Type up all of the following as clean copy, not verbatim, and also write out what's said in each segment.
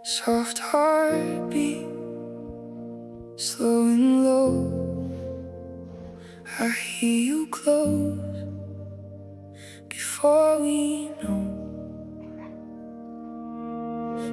Soft heartbeat, slow and low. I hear you close before we know.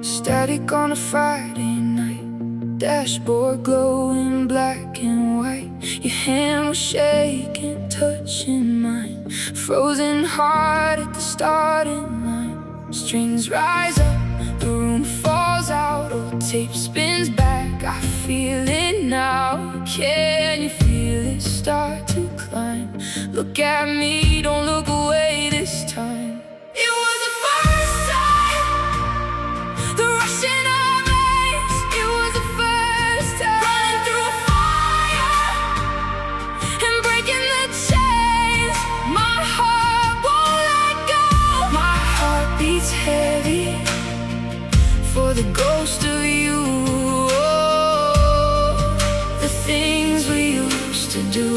Static on a Friday night, dashboard glowing black and white. Your hand was shaking, touching mine. Frozen heart at the starting line. Strings rise up, the room falls out. Old tape spins back, I feel it now. Can you feel it start to climb? Look at me, don't look away this time. It was the first time, the rushing of veins. It was the first time, running through a fire and breaking the chains. My heart won't let go. My heart beats heavy for the ghost of you. Oh, the things we used to do.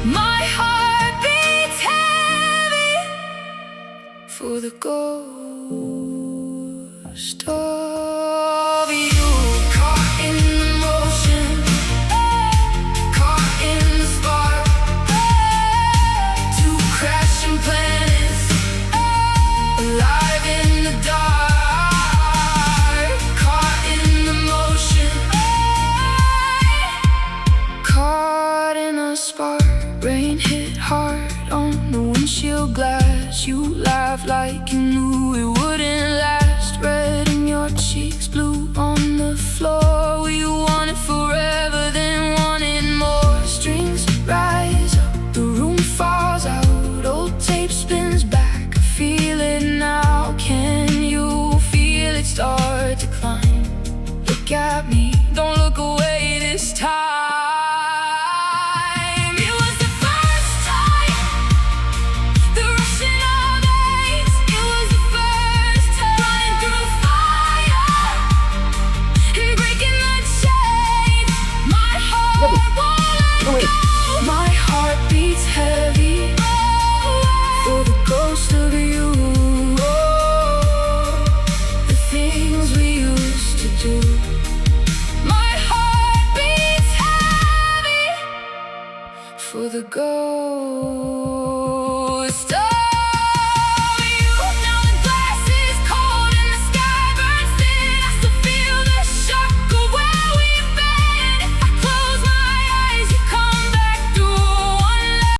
My heart beats heavy for the ghost of you. Caught in the motion, caught in the spark. Two crashing planets, alive in the dark. Caught in the motion, caught in a spark. Rain hit hard on the windshield glass. You laughed like you knew it wouldn't last. Red in your cheeks, blue on the floor. We wanted forever, then wanted more. Strings rise up, the room falls out. Old tape spins back, I feel it now. Can you feel it start to climb? Look at me, don't look away.